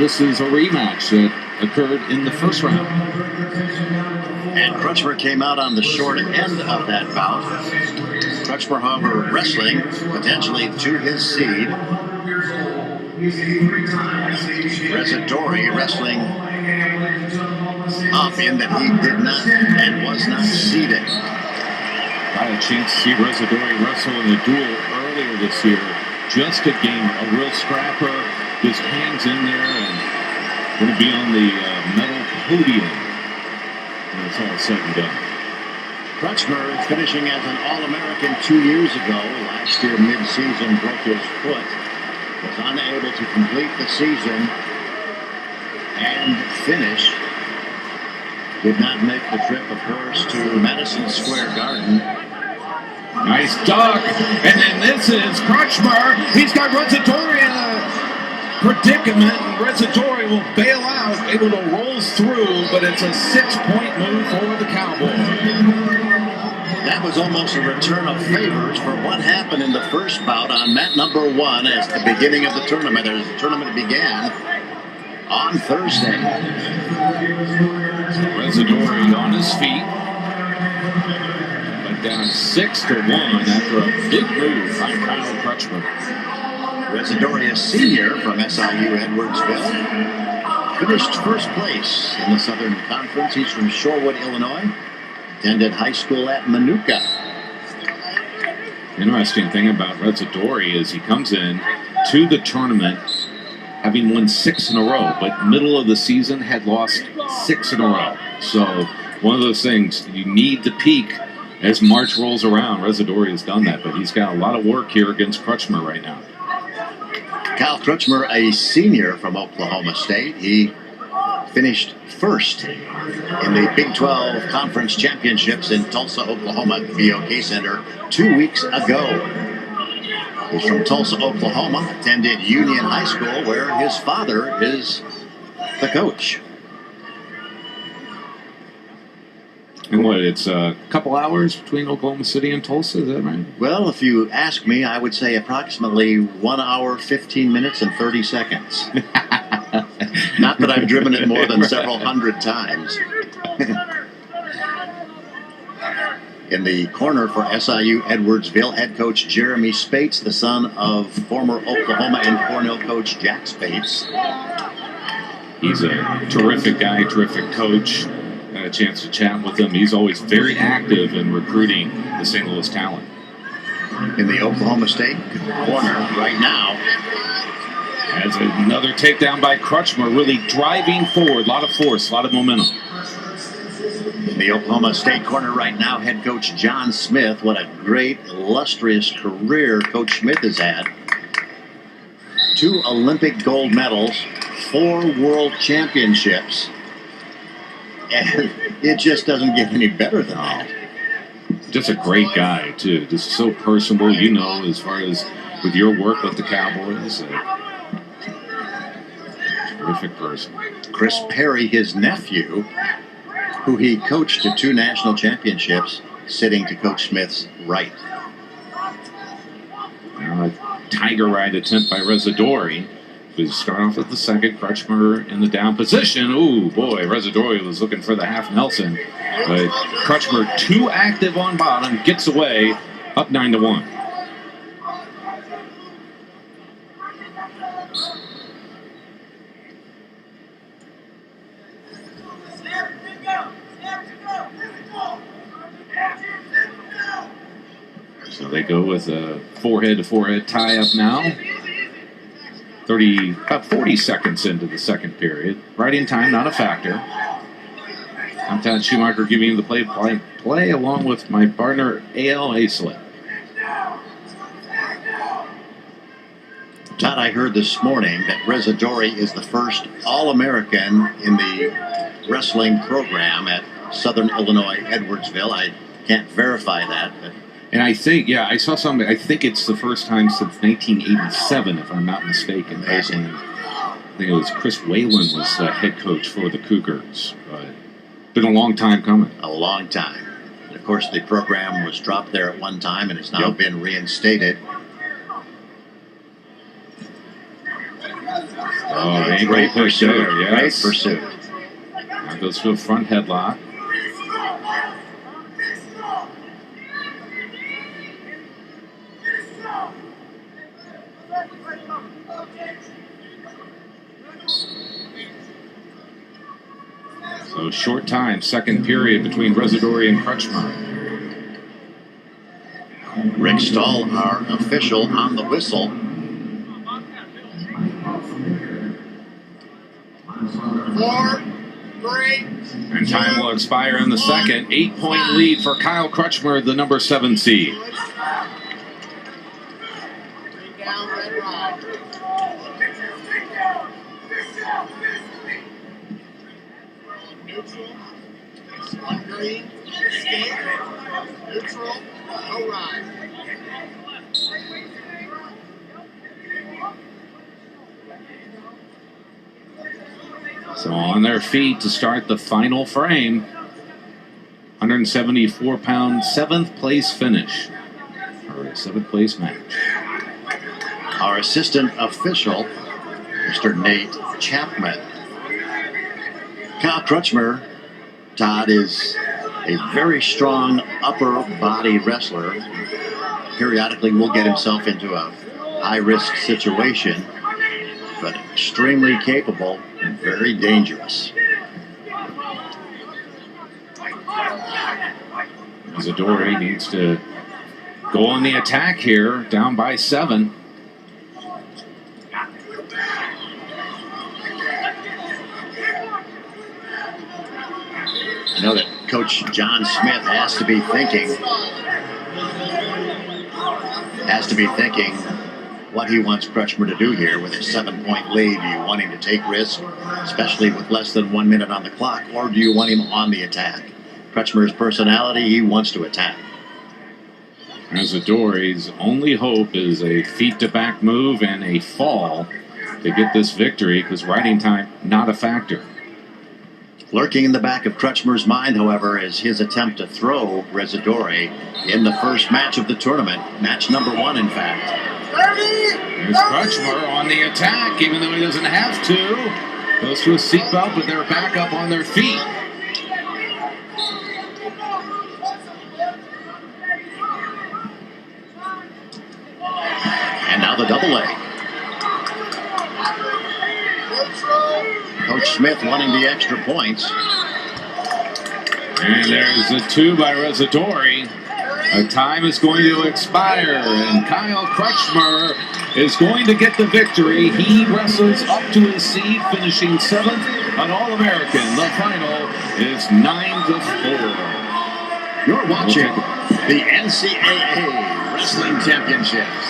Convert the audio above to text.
This is a rematch that occurred in the first round. And Crutchmer came out on the short end of that bout. Crutchmer, however, wrestling potentially to his seed. Residori wrestling up in that he did not and was not seeded. Got a chance to see Residori wrestle in a duel earlier this year. Just a game, a real scrapper. His hands in there and going to be on the metal podium when it's all said and done. Crutchmer finishing as an All-American 2 years ago. Last year, mid-season, broke his foot. Was unable to complete the season and finish. Did not make the trip, of course, to Madison Square Garden. Nice duck. And then this is Crutchmer. He's got Residori in a predicament. And Residori will bail out, able to roll through, but it's a 6-point move for the Cowboy. That was almost a return of favors for what happened in the first bout on mat number 1 as the beginning of the tournament, as the tournament began on Thursday. Residori on his feet. Went down 6-1 after a big move by Kyle Crutchmer. Residori, a senior from SIUE Edwardsville, finished first place in the Southern Conference. He's from Shorewood, Illinois. Attended high school at Manuka. Interesting thing about Residori is he comes in to the tournament having won 6 in a row, but middle of the season had lost 6 in a row. So one of those things, you need to peak as March rolls around. Residori has done that, but he's got a lot of work here against Crutchmer right now. Kyle Crutchmer, a senior from Oklahoma State. He finished first in the Big 12 Conference Championships in Tulsa, Oklahoma, BOK Center 2 weeks ago. He's from Tulsa, Oklahoma, attended Union High School, where his father is the coach. And what, it's a couple hours between Oklahoma City and Tulsa, is that right? Well, if you ask me, I would say approximately 1 hour, 15 minutes, and 30 seconds. Not that I've driven it more than several hundred times. In the corner for SIUE Edwardsville, head coach Jeremy Spates, the son of former Oklahoma and Cornell coach Jack Spates. He's a terrific guy, terrific coach. Had a chance to chat with him. He's always very active in recruiting the St. Louis talent. In the Oklahoma State corner right now. As another takedown by Crutchmer, really driving forward. A lot of force, a lot of momentum. In the Oklahoma State corner right now, head coach John Smith. What a great, illustrious career Coach Smith has had. 2 Olympic gold medals, 4 world championships. And it just doesn't get any better than that. Just a great guy, too. Just so personable, you know, as far as with your work with the Cowboys. Terrific person. Chris Perry, his nephew, who he coached to 2 national championships, sitting to Coach Smith's right. Now a tiger ride attempt by Residori. We start off with the second. Crutchmer in the down position. Ooh, boy, Residori was looking for the half Nelson. But Crutchmer too active on bottom, gets away, up 9-1. So they go with a forehead-to-forehead tie-up now. About 40 seconds into the second period. Right in time, not a factor. I'm Todd Schumacher giving you the play along with my partner, A.L. Aislett. Todd, I heard this morning that Residori is the first All-American in the wrestling program at Southern Illinois Edwardsville. I can't verify that, but... And I think, yeah, I saw something. I think it's the first time since 1987, if I'm not mistaken. Amazing. I think it was Chris Whalen was head coach for the Cougars. But been a long time coming. A long time. And of course, the program was dropped there at one time and has now been reinstated. Oh, ankle Great pick pursuit. there, Great yes. pursuit. Now goes to a front headlock. So short time, second period between Residori and Crutchmer. Rick Stahl, our official, on the whistle. 4, 3. And time will expire in the second. 8-point lead for Kyle Crutchmer, the number 7 seed. Down, red rod. Neutral. On green. Escape. Neutral. No ride. So on their feet to start the final frame. 174-pound 7th place finish. Or a 7th place match. Our assistant official, Mr. Nate Chapman. Kyle Crutchmer, Todd, is a very strong upper body wrestler. Periodically will get himself into a high-risk situation, but extremely capable and very dangerous. Residori needs to go on the attack here, down by 7. I know that Coach John Smith has to be thinking what he wants Crutchmer to do here with a 7-point lead. Do you want him to take risks, especially with less than 1 minute on the clock, or do you want him on the attack? Crutchmer's personality, he wants to attack. Residori's only hope is a feet-to-back move and a fall to get this victory, because riding time not a factor. Lurking in the back of Crutchmer's mind, however, is his attempt to throw Residori in the first match of the tournament. Match number 1, in fact. There's Crutchmer on the attack, even though he doesn't have to. Goes to a seatbelt, but they're back up on their feet. And now the double leg. Coach Smith wanting the extra points. And there's a 2 by Residori. A time is going to expire, and Kyle Crutchmer is going to get the victory. He wrestles up to his seed, finishing 7th, an All-American. The final is 9-4. You're watching the NCAA Wrestling Championships.